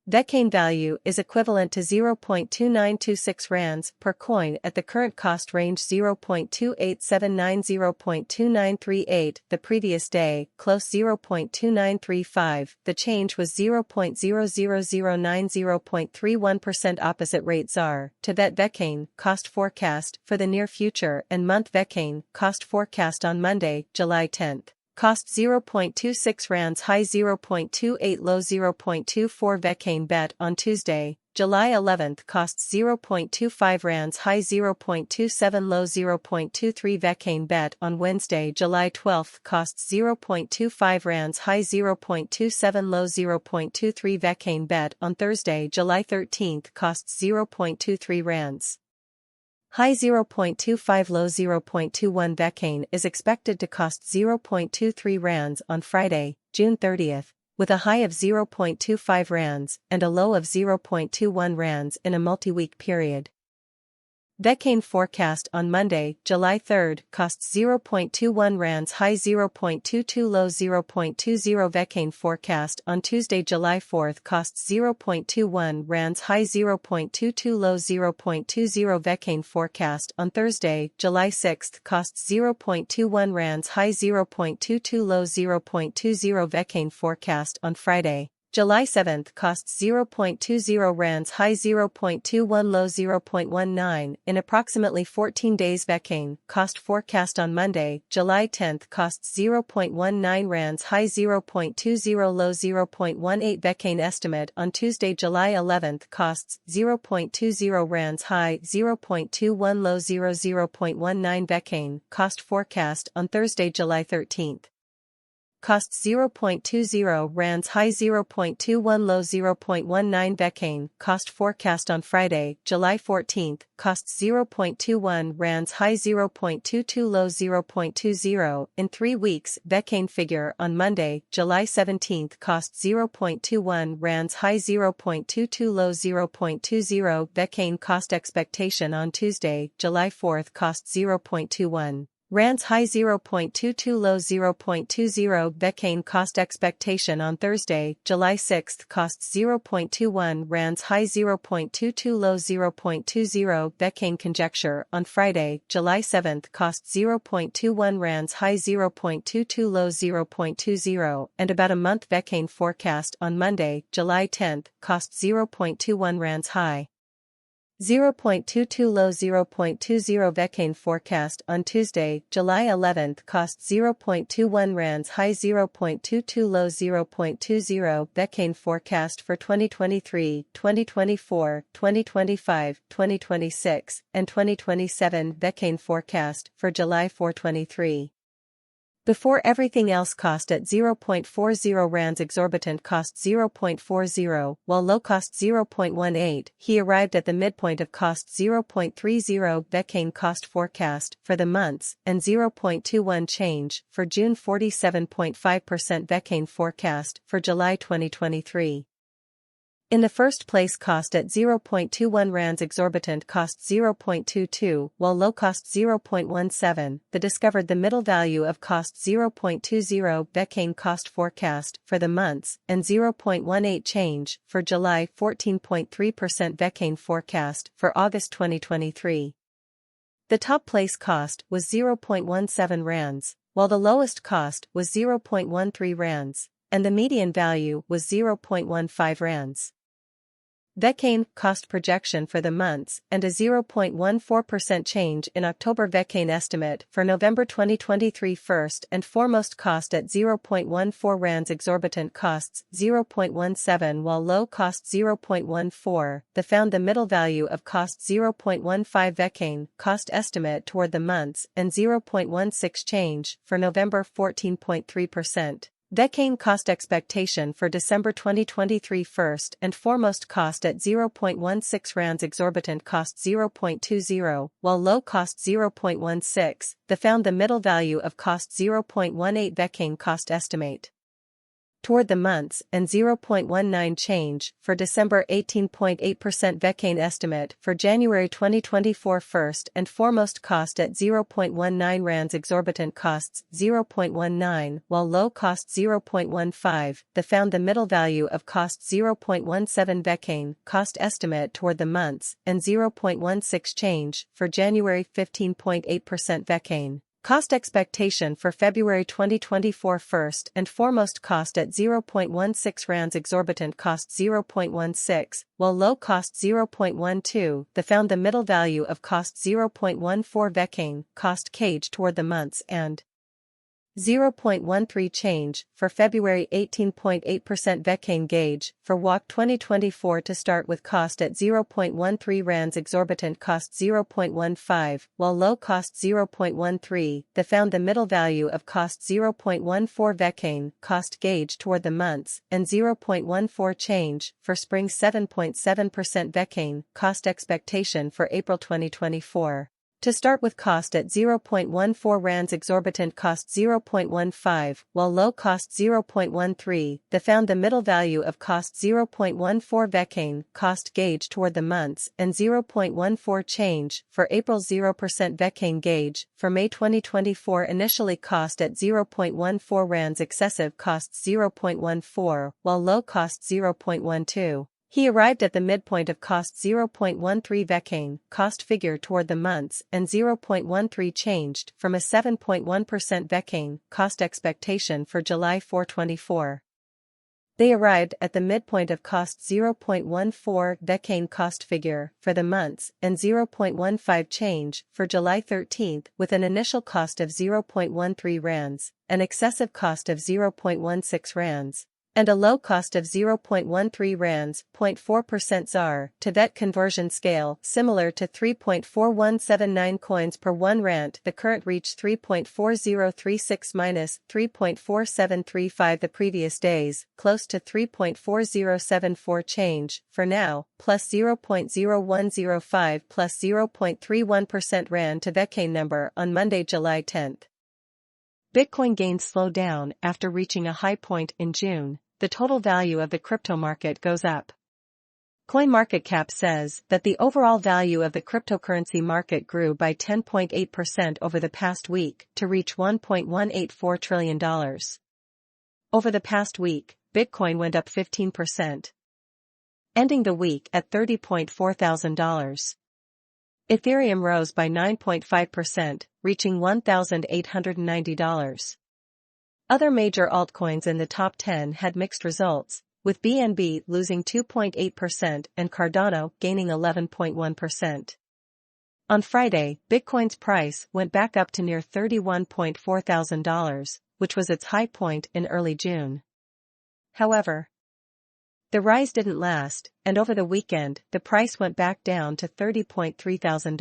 Vechain value is equivalent to 0.2926 rands per coin at the current cost range 0.2879-0.2938 the previous day, close 0.2935, the change was 0.00090.31% opposite rates are, to vet Vechain, cost forecast for the near future and month Vechain, cost forecast on Monday, July 10th. Cost 0.26 rands high 0.28 low 0.24 Vechain bet on Tuesday, July 11th costs 0.25 rands high 0.27 low 0.23 Vechain bet on Wednesday, July 12th costs 0.25 rands high 0.27 low 0.23 Vechain bet on Thursday, July 13th costs 0.23 rands. High 0.25 low 0.21 Vechain is expected to cost 0.23 rands on Friday, June 30th, with a high of 0.25 rands and a low of 0.21 rands in a multi-week period. Vechain forecast on Monday, July 3rd costs 0.21 rands high 0.22 low 0.20 Vechain forecast on Tuesday, July 4th costs 0.21 rands high 0.22 low 0.20 Vechain forecast on Thursday, July 6th costs 0.21 rands high 0.22 low 0.20 Vechain forecast on Friday, July 7th costs 0.20 rands high 0.21 low 0.19 in approximately 14 days Vechain cost forecast on Monday, July 10th costs 0.19 rands high 0.20 low 0.18 Vechain estimate on Tuesday, July 11th costs 0.20 rands high 0.21 low 0.19 Vechain cost forecast on Thursday, July 13th. Costs 0.20 rands high 0.21 low 0.19 Vechain cost forecast on Friday, July 14th, costs 0.21 rands high 0.22 low 0.20 in 3 weeks Vechain figure on Monday, July 17th costs 0.21 rands high 0.22 low 0.20 Vechain cost expectation on Tuesday, July 4th costs 0.21. Rands high 0.22 low 0.20 Vechain cost expectation on Thursday, July 6th costs 0.21 rands high 0.22 low 0.20 Vechain conjecture on Friday, July 7th costs 0.21 rands high 0.22 low 0.20 and about a month Vechain forecast on Monday, July 10th costs 0.21 rands high 0.22 low 0.20 Vechain forecast on Tuesday, July 11th costs 0.21 rands high 0.22 low 0.20 Vechain forecast for 2023, 2024, 2025, 2026, and 2027 Vechain forecast for July 4/23. Before everything else cost at 0.40 rands exorbitant cost 0.40 while low cost 0.18 he arrived at the midpoint of cost 0.30 Vechain cost forecast for the months and 0.21 change for June 47.5% Vechain forecast for July 2023. In the first place cost at 0.21 rands exorbitant cost 0.22 while low cost 0.17 the discovered the middle value of cost 0.20 Vechain cost forecast for the months and 0.18 change for July 14.3% Vechain forecast for August 2023. The top place cost was 0.17 rands, while the lowest cost was 0.13 rands, and the median value was 0.15 rands. Vechain cost projection for the months and a 0.14% change in October Vechain estimate for November 2023 first and foremost cost at 0.14 rands exorbitant costs 0.17 while low cost 0.14 the found the middle value of cost 0.15 Vechain cost estimate toward the months and 0.16 change for November 14.3%. Vechain cost expectation for December 2023 first and foremost cost at 0.16 rands exorbitant cost 0.20 while low cost 0.16 the found the middle value of cost 0.18 Vechain cost estimate. toward the months and 0.19 change for December. 18.8% Vechain estimate for January 2024 first and foremost cost at 0.19 rands, exorbitant costs 0.19 while low cost 0.15. The found the middle value of cost 0.17 Vechain cost estimate toward the months and 0.16 change for January. 15.8% Vechain cost expectation for February 2024 first and foremost cost at 0.16 rands, exorbitant cost 0.16, while low cost 0.12. The found the middle value of cost 0.14 Vechain cost cage toward the months and 0.13 change for February. 18.8% Vechain gauge for walk 2024 to start with cost at 0.13 rands, exorbitant cost 0.15 while low cost 0.13. The found the middle value of cost 0.14 Vechain cost gauge toward the months and 0.14 change for spring. 7.7% Vechain cost expectation for April 2024. To start with cost at 0.14 rands, exorbitant cost 0.15 while low cost 0.13. The found the middle value of cost 0.14 Vechain cost gauge toward the months and 0.14 change for April. 0% Vechain gauge for May 2024 initially cost at 0.14 rands, excessive costs 0.14 while low cost 0.12. He arrived at the midpoint of cost 0.13 Vechain cost figure toward the months and 0.13 changed from a 7.1% Vechain cost expectation for July 4/24. They arrived at the midpoint of cost 0.14 Vechain cost figure for the months and 0.15 change for July 13 with an initial cost of 0.13 rands, an excessive cost of 0.16 rands, and a low cost of 0.13 rands. 0.4% ZAR to VET conversion scale similar to 3.4179 coins per 1 rand. The current reached 3.4036 minus 3.4735 the previous days, close to 3.4074 change for now, plus 0.0105 plus 0.31% rand to Vechain number on Monday, July 10. Bitcoin gains slow down after reaching a high point in June. The total value of the crypto market goes up. CoinMarketCap says that the overall value of the cryptocurrency market grew by 10.8% over the past week to reach $1.184 trillion. Over the past week, Bitcoin went up 15%, ending the week at $30.4 thousand. Ethereum rose by 9.5%, reaching $1,890. Other major altcoins in the top 10 had mixed results, with BNB losing 2.8% and Cardano gaining 11.1%. On Friday, Bitcoin's price went back up to near $31.4 thousand, which was its high point in early June. However, the rise didn't last, and over the weekend, the price went back down to $30.3 thousand.